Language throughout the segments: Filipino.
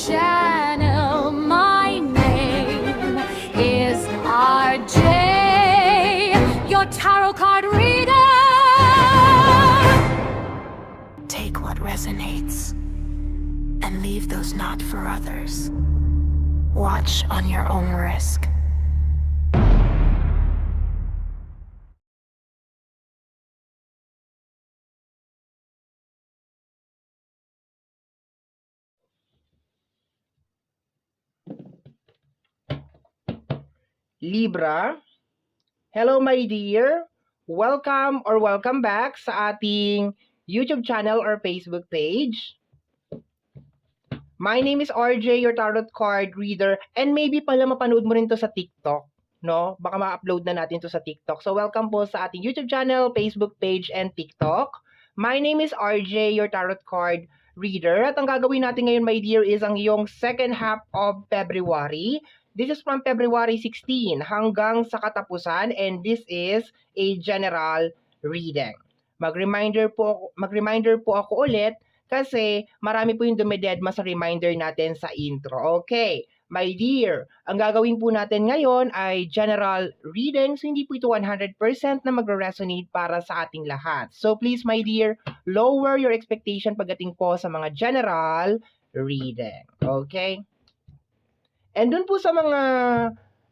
channel. My name is RJ, your tarot card reader. Take what resonates and leave those not for others. Watch on your own risk. Libra, hello my dear! Welcome or welcome back sa ating YouTube channel or Facebook page. My name is RJ, your tarot card reader, and maybe pala mapanood mo rin to sa TikTok, no? Baka ma-upload na natin to sa TikTok. So welcome po sa ating YouTube channel, Facebook page, and TikTok. My name is RJ, your tarot card reader. At ang gagawin natin ngayon, my dear, is ang iyong second half of February. This is from February 16 hanggang sa katapusan, and this is a general reading. Mag-reminder po ako ulit kasi marami po yung dumidedma sa reminder natin sa intro. Okay, my dear, ang gagawin po natin ngayon ay general reading, so hindi po ito 100% na magre-resonate para sa ating lahat. So please, my dear, lower your expectation pagdating po sa mga general reading. Okay? And dun po sa mga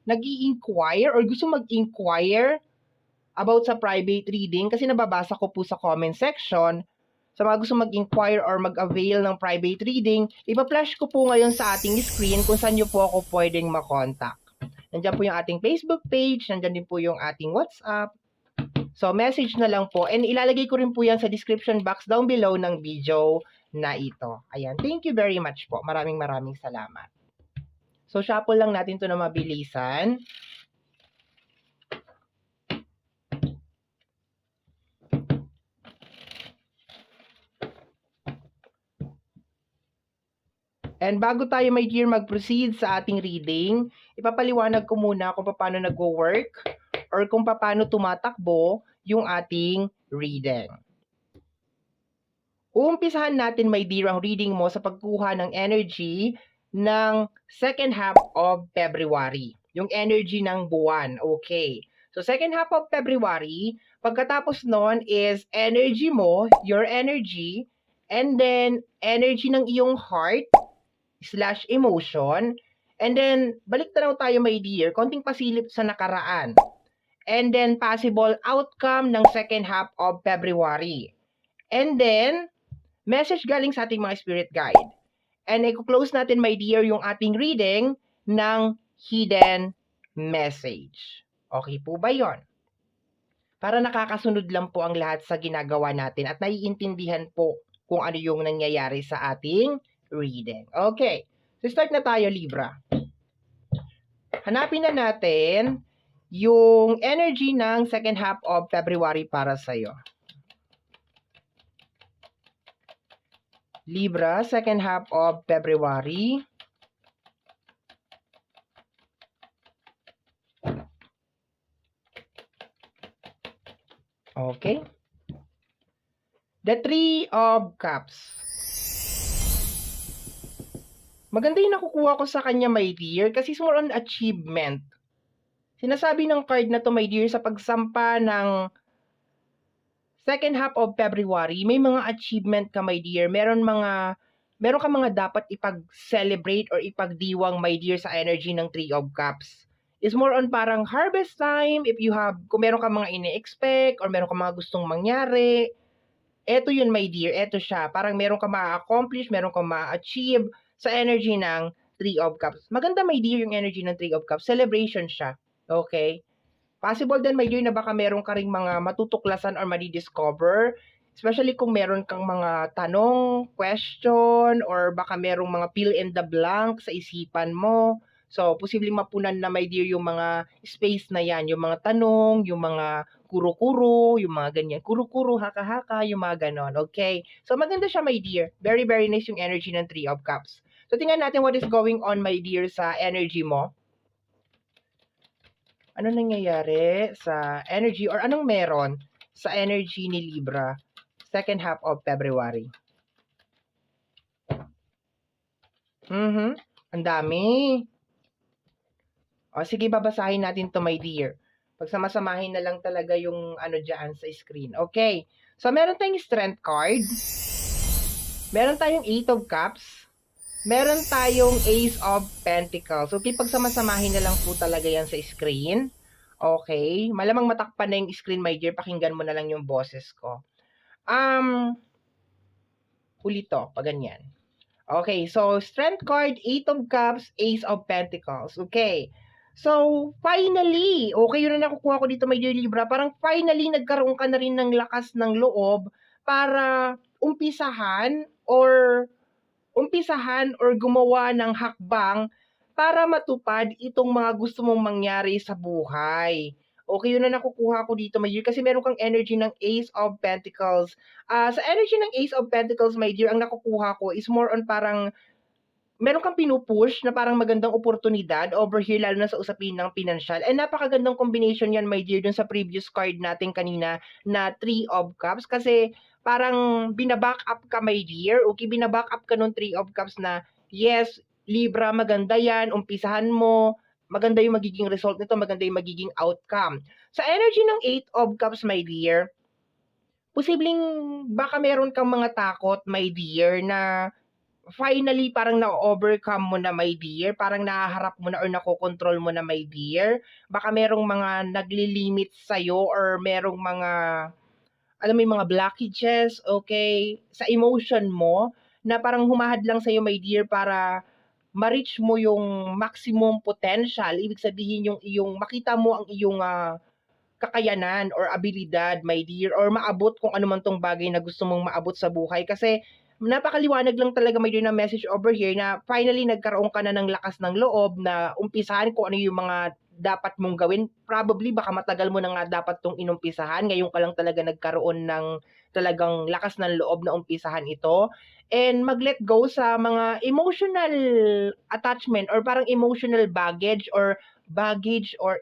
nag-i-inquire or gusto mag-inquire about sa private reading, kasi nababasa ko po sa comment section, sa mga gusto mag-inquire or mag-avail ng private reading, ipa-flash ko po ngayon sa ating screen kung saan nyo po ako pwedeng makontak. Nandiyan po yung ating Facebook page, nandiyan din po yung ating WhatsApp. So, message na lang po. And ilalagay ko rin po yan sa description box down below ng video na ito. Ayan, thank you very much po. Maraming salamat. So, shuffle lang natin to na mabilisan. And bago tayo, my dear, mag-proceed sa ating reading, ipapaliwanag ko muna kung paano nag-work or kung paano tumatakbo yung ating reading. Uumpisahan natin, my dear, ang reading mo sa pagkuha ng energy ng second half of February. Yung energy ng buwan. Okay. So, second half of February, pagkatapos nun is energy mo, your energy, and then energy ng iyong heart, / emotion, and then balik na tayo, my dear, konting pasilip sa nakaraan, and then possible outcome ng second half of February, and then message galing sa ating mga spirit guide, and i-close natin, my dear, yung ating reading ng hidden message. Okay po ba yon? Para nakakasunod lang po ang lahat sa ginagawa natin at naiintindihan po kung ano yung nangyayari sa ating reading. Okay. So, start na tayo, Libra. Hanapin na natin yung energy ng second half of February para sa'yo. Libra, second half of February. Okay. The Three of Cups. Maganda yung nakukuha ko sa kanya, my dear, kasi it's more on achievement. Sinasabi ng card na to, my dear, sa pagsampa ng second half of February, may mga achievement ka, my dear. Meron ka mga dapat ipag-celebrate or ipagdiwang, my dear, sa energy ng Three of Cups. It's more on parang harvest time, kung meron ka mga ini-expect or meron ka mga gustong mangyari. Eto yun, my dear, eto siya. Parang meron ka ma-accomplish, meron ka ma-achieve sa energy ng Three of Cups. Maganda, my dear, yung energy ng Three of Cups. Celebration siya. Okay? Possible din, my dear, na baka meron ka ring mga matutuklasan or madi-discover. Especially kung meron kang mga tanong, question, or baka merong mga fill in the blank sa isipan mo. So, posibleng mapunan na, my dear, yung mga space na yan. Yung mga tanong, yung mga kuro-kuro, yung mga ganyan. Kuro-kuro, haka-haka, yung mga ganon. Okay? So, maganda siya, my dear. Very, very nice yung energy ng Three of Cups. So, tingnan natin what is going on, my dear, sa energy mo. Ano nangyayari sa energy or anong meron sa energy ni Libra second half of February? Ang dami. O, sige, babasahin natin to, my dear. Pagsamasamahin na lang talaga yung ano dyan sa screen. Okay. So, meron tayong strength card. Meron tayong 8 of cups. Meron tayong Ace of Pentacles. Okay, pagsamasamahin na lang po talaga yan sa screen. Okay. Malamang matakpan na yung screen, my dear. Pakinggan mo na lang yung boses ko. Ulit to, pag ganyan. Okay, so Strength card, 8 of Cups, Ace of Pentacles. Okay. So, finally, okay, yun na nakukuha ko dito, my dear Libra. Parang finally, nagkaroon ka na rin ng lakas ng loob para umpisahan or gumawa ng hakbang para matupad itong mga gusto mong mangyari sa buhay. Okay, yun na nakukuha ko dito, my dear, kasi meron kang energy ng Ace of Pentacles. Sa energy ng Ace of Pentacles, my dear, ang nakukuha ko is more on parang meron kang pinupush na parang magandang oportunidad over here, lalo na sa usapin ng financial. And napakagandang combination yan, my dear, dun sa previous card natin kanina na 3 of Cups. Kasi parang binaback up ka, my dear. Okay, binaback up ka nung 3 of Cups na, yes, Libra, maganda yan, umpisahan mo, maganda yung magiging result nito, maganda yung magiging outcome. Sa energy ng 8 of Cups, my dear, posibleng baka meron kang mga takot, my dear, na finally parang na-overcome mo na, my dear, parang nahaharap mo na or nakokontrol mo na, my dear. Baka merong mga nagli-limit sa'yo or merong mga, alam mo yung mga blockages, okay, sa emotion mo, na parang humahad lang sa'yo, my dear, para ma-reach mo yung maximum potential. Ibig sabihin yung iyong, makita mo ang iyong kakayanan or abilidad, my dear, or maabot kung ano man tong bagay na gusto mong maabot sa buhay. Kasi napakaliwanag lang talaga, my dear, na message over here na finally nagkaroon ka na ng lakas ng loob na umpisahan kung ano yung mga dapat mong gawin. Probably baka matagal mo na nga dapat tong inumpisahan. Ngayon ka lang talaga nagkaroon ng talagang lakas ng loob na umpisahan ito. And mag-let go sa mga emotional attachment or parang emotional baggage or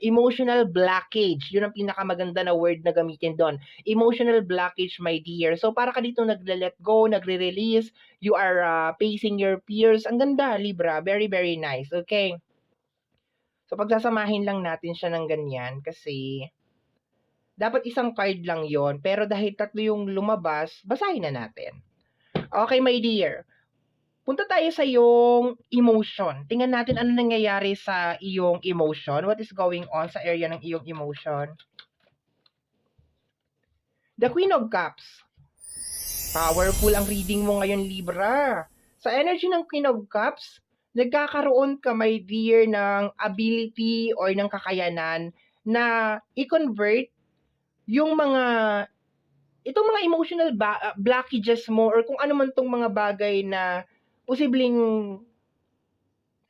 emotional blockage. Yun ang pinakamaganda na word na gamitin doon. Emotional blockage, my dear. So, para ka dito nagle-let go, nagre-release, you are facing your fears. Ang ganda, Libra. Very, very nice. Okay. So, pagsasamahin lang natin siya ng ganyan kasi dapat isang card lang yon. Pero dahil tatlo yung lumabas, basahin na natin. Okay, my dear. Punta tayo sa iyong emotion. Tingnan natin ano nangyayari sa iyong emotion. What is going on sa area ng iyong emotion? The Queen of Cups. Powerful ang reading mo ngayon, Libra. Sa energy ng Queen of Cups, nagkakaroon ka, my dear, ng ability or ng kakayanan na i-convert yung itong mga emotional blockages mo or kung ano man tong mga bagay na posibleng,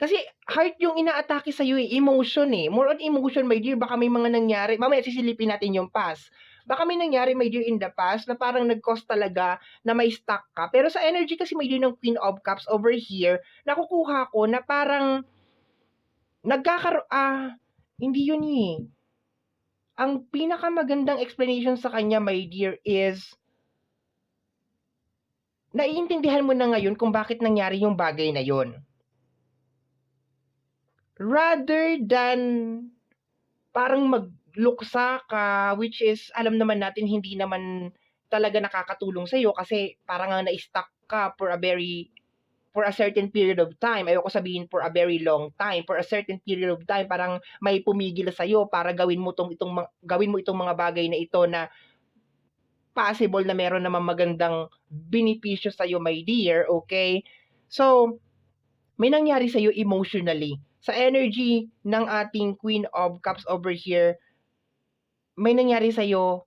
kasi heart yung inaatake sa'yo emotion More on emotion, my dear. Baka may mga nangyari, mamaya sisilipin natin yung past. Baka may nangyari, my dear, in the past na parang nag-cause talaga na may stuck ka. Pero sa energy kasi, my dear, ng Queen of Cups over here, nakukuha ko na parang hindi yun Ang pinakamagandang explanation sa kanya, my dear, is naiintindihan mo na ngayon kung bakit nangyari yung bagay na yon. Rather than parang magluksa ka, which is alam naman natin hindi naman talaga nakakatulong sa'yo kasi parang nga na-stuck ka for a certain period of time. Ayoko sabihin for a very long time. For a certain period of time, parang may pumigil sa'yo para gawin mo itong mga bagay na ito na possible na meron naman magandang benepisyo sa'yo, my dear, okay? So, may nangyari sa'yo emotionally. Sa energy ng ating Queen of Cups over here, may nangyari sa'yo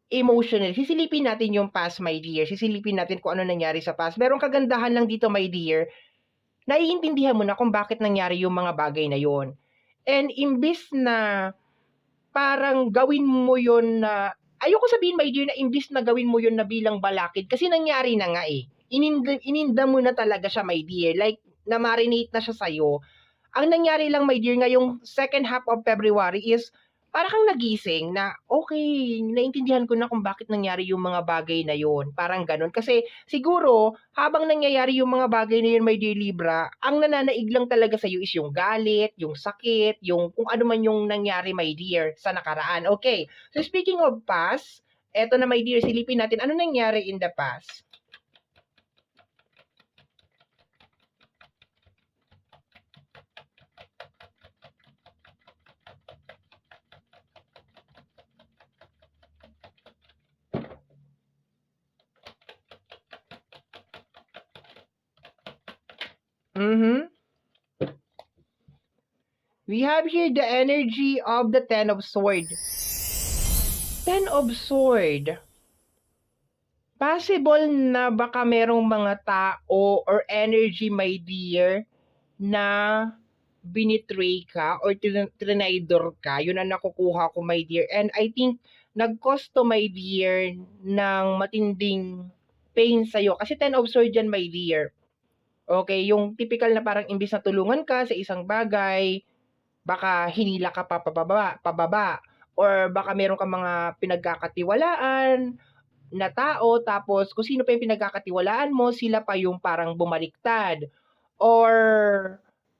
emotionally. Sisilipin natin yung past, my dear. Sisilipin natin kung ano nangyari sa past. Merong kagandahan lang dito, my dear. Naiintindihan mo na kung bakit nangyari yung mga bagay na yon. And imbis na parang gawin mo yon na, ayoko sabihin, my dear, na imbis na gawin mo yon na bilang balakid, kasi nangyari na nga Ininda mo na talaga siya, my dear. Like, na-marinate na siya sa'yo. Ang nangyari lang, my dear, ngayong second half of February is para kang nagising na, okay, naintindihan ko na kung bakit nangyari yung mga bagay na yun. Parang gano'n. Kasi siguro, habang nangyayari yung mga bagay na yun, my dear Libra, ang nananaig lang talaga sa'yo is yung galit, yung sakit, yung kung ano man yung nangyari, my dear, sa nakaraan. Okay. So speaking of past, eto na, my dear, silipin natin, ano nangyari in the past? Mm-hmm. We have here the energy of the Ten of Swords. Ten of Swords. Possible na baka merong mga tao or energy, my dear, na binitray ka or trinidor ka. Yun ang nakukuha ko, my dear. And I think nag-cause to, my dear, ng matinding pain sa'yo. Kasi Ten of Swords yan, my dear. Okay, yung typical na parang imbis na tulungan ka sa isang bagay, baka hinila ka pa pababa, or baka meron ka mga pinagkakatiwalaan na tao, tapos kung sino pa yung pinagkakatiwalaan mo, sila pa yung parang bumaliktad. Or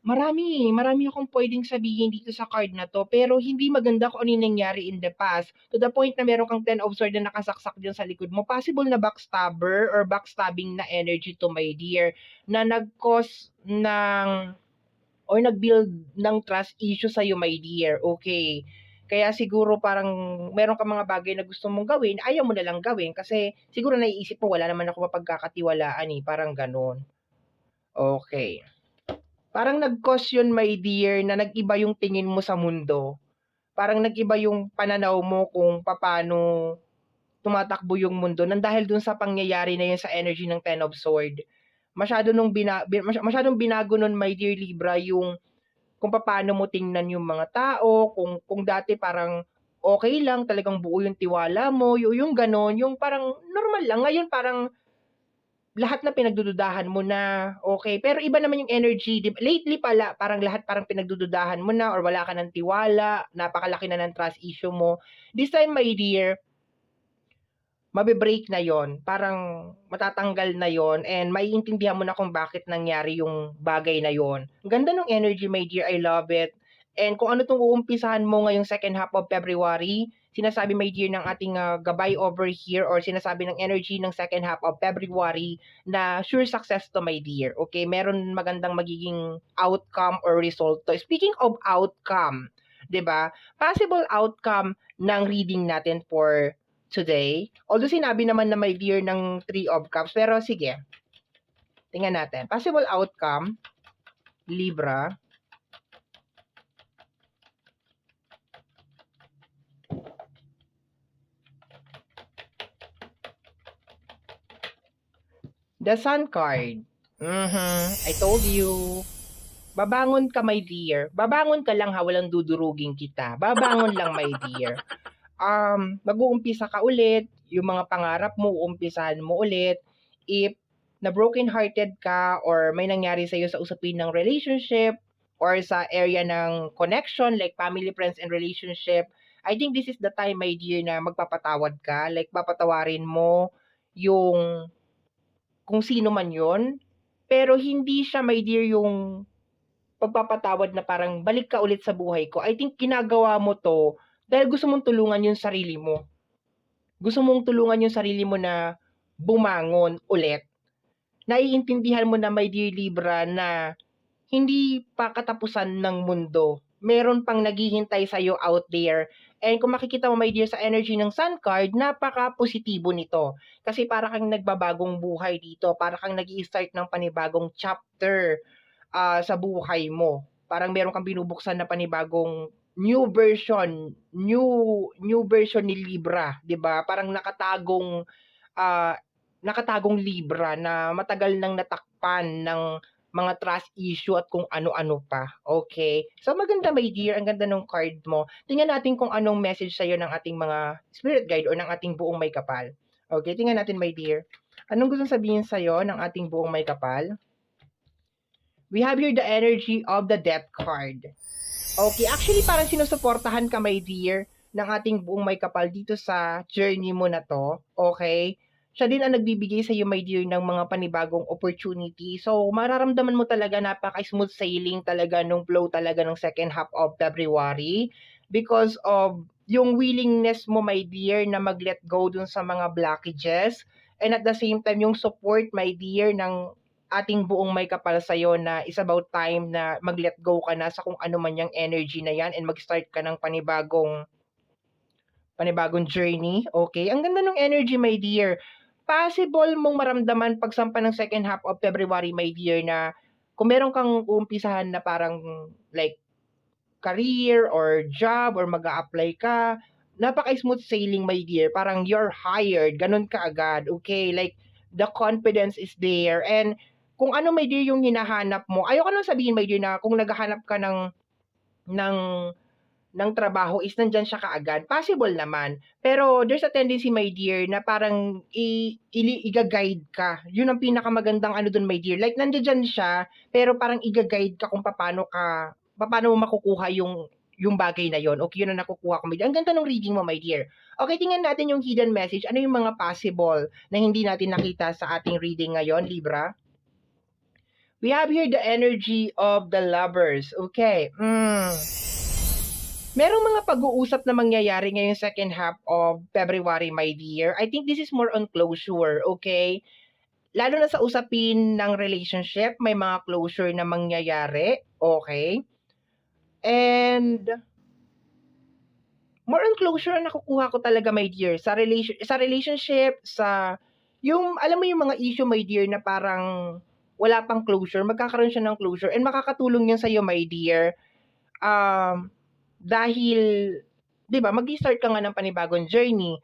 marami akong pwedeng sabihin dito sa card na to, pero hindi maganda kung ano yung nangyari in the past. To the point na meron kang Ten of Swords na nakasaksak dyan sa likod mo. Possible na backstabber or backstabbing na energy to, my dear, na nag-cause ng or nag-build ng trust issue sa'yo, my dear. Okay. Kaya siguro parang meron ka mga bagay na gusto mong gawin, ayaw mo na lang gawin kasi siguro naiisip mo wala naman ako mapagkakatiwalaan eh, parang ganun. Okay. Parang nag-cause yun, my dear, na nag-iba yung tingin mo sa mundo. Parang nag-iba yung pananaw mo kung paano tumatakbo yung mundo nang dahil dun sa pangyayari na yun sa energy ng Ten of Swords. Masyadong binago nun, my dear Libra, yung kung paano mo tingnan yung mga tao, kung dati parang okay lang, talagang buo yung tiwala mo, yung gano'n, yung parang normal lang. Ngayon parang lahat na pinagdududahan mo na, okay. Pero iba naman yung energy. Lately pala, parang lahat parang pinagdududahan mo na or wala ka ng tiwala, napakalaki na ng trust issue mo. This time, my dear, mabe-break na yon, parang matatanggal na yon, and maiintindihan mo na kung bakit nangyari yung bagay na yon. Ang ganda ng energy, my dear, I love it. And kung ano itong uumpisahan mo ngayong second half of February, sinasabi, my dear, ng ating gabay over here or sinasabi ng energy ng second half of February na sure success to, my dear. Okay, meron magandang magiging outcome or result to. Speaking of outcome, 'di ba? Possible outcome ng reading natin for today. Although sinabi naman na may dear ng Three of Cups, pero sige. Tingnan natin. Possible outcome, Libra. The Sun card. I told you. Babangon ka, my dear. Babangon ka lang ha, walang dudurugin kita. Babangon lang, my dear. Mag-uumpisa ka ulit, yung mga pangarap mo, uumpisahan mo ulit. If na broken-hearted ka or may nangyari sa'yo sa usapin ng relationship or sa area ng connection like family, friends, and relationship, I think this is the time, my dear, na magpapatawad ka. Like, papatawarin mo yung kung sino man yon. Pero hindi siya, my dear, yung pagpapatawad na parang balik ka ulit sa buhay ko. I think ginagawa mo to dahil gusto mong tulungan yung sarili mo. Gusto mong tulungan yung sarili mo na bumangon ulit. Naiintindihan mo na, my dear Libra, na hindi pa katapusan ng mundo. Meron pang naghihintay sa'yo out there. And kung makikita mo, my dear, sa energy ng Sun card, napaka-positibo nito. Kasi para kang nagbabagong buhay dito. Para kang nag-i-start ng panibagong chapter sa buhay mo. Parang meron kang binubuksan na panibagong new version ni Libra, 'di ba? Parang nakatagong Libra na matagal nang natakpan ng mga trust issue at kung ano-ano pa. Okay? So maganda, my dear, ang ganda ng card mo. Tingnan natin kung anong message sa'yo ng ating mga spirit guide or ng ating buong may kapal. Okay, tingnan natin, my dear. Anong gusto sabihin sa'yo ng ating buong may kapal? We have here the energy of the Death card. Okay, actually parang sinusuportahan ka, my dear, ng ating buong may kapal dito sa journey mo na 'to, okay? Siya din ang nagbibigay sa'yo, my dear, ng mga panibagong opportunity. So, mararamdaman mo talaga napaka-smooth sailing talaga nung flow talaga ng second half of February because of yung willingness mo, my dear, na mag-let go dun sa mga blockages and at the same time yung support, my dear, ng ating buong may kapal sa'yo na it's about time na mag-let go ka na sa kung ano man yang energy na yan and mag-start ka ng panibagong journey, okay? Ang ganda ng energy, my dear. Possible mong maramdaman pagsampa ng second half of February, my dear, na kung meron kang uumpisahan na parang like career or job or mag-a-apply ka, napaka-smooth sailing, my dear. Parang you're hired, ganun ka agad, okay? Like, the confidence is there. And kung ano, my dear, yung hinahanap mo, ayoko nang sabihin, my dear, na kung naghahanap ka ng ng trabaho is nandiyan siya kaagad, possible naman. Pero there's a tendency, my dear, na parang iga-guide ka. Yun ang pinakamagandang ano dun, my dear. Like, nandiyan siya, pero parang iga-guide ka kung paano mo makukuha yung bagay na yon. Okay, yun ang nakukuha ko, my dear. Ang ganda ng reading mo, my dear. Okay, tingnan natin yung hidden message. Ano yung mga possible na hindi natin nakita sa ating reading ngayon, Libra? We have here the energy of the lovers. Okay. Merong mga pag-uusap na mangyayari ngayong second half of February, my dear. I think this is more on closure, okay? Lalo na sa usapin ng relationship, may mga closure na mangyayari, okay? And more on closure ang nakukuha ko talaga, my dear, sa relationship, yung alam mo yung mga issue, my dear, na parang wala pang closure, magkakaroon siya ng closure and makakatulong yan sa iyo, my dear. Dahil 'di ba, mag-i-start ka nga ng panibagong journey.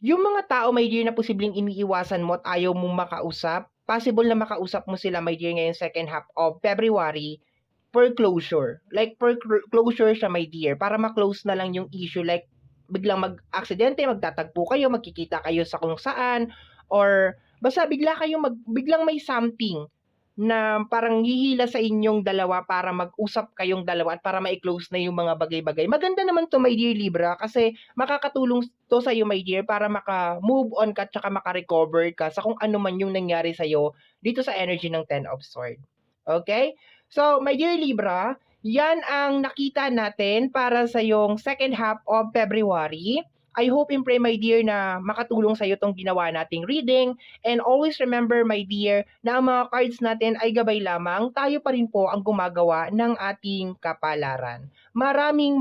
Yung mga tao, my dear, na posibleng iniiwasan mo at ayaw mong makausap, possible na makausap mo sila, my dear, ngayong second half of February for closure. Like for closure siya, my dear, para ma-close na lang yung issue. Like biglang mag-aksidente, magtatagpo kayo, magkikita kayo sa kung saan, or basta biglang may something na parang hihila sa inyong dalawa para mag-usap kayong dalawa at para ma-close na yung mga bagay-bagay. Maganda naman to, my dear Libra, kasi makakatulong to sa iyo, my dear, para maka-move on ka at saka maka-recover ka sa kung ano man yung nangyari sa iyo dito sa energy ng Ten of Swords. Okay? So, my dear Libra, yan ang nakita natin para sa yung second half of February. I hope and pray, my dear, na makatulong sa iyo tong ginawa nating reading. And always remember, my dear, na ang mga cards natin ay gabay lamang. Tayo pa rin po ang gumagawa ng ating kapalaran. Maraming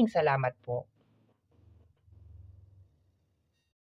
salamat po.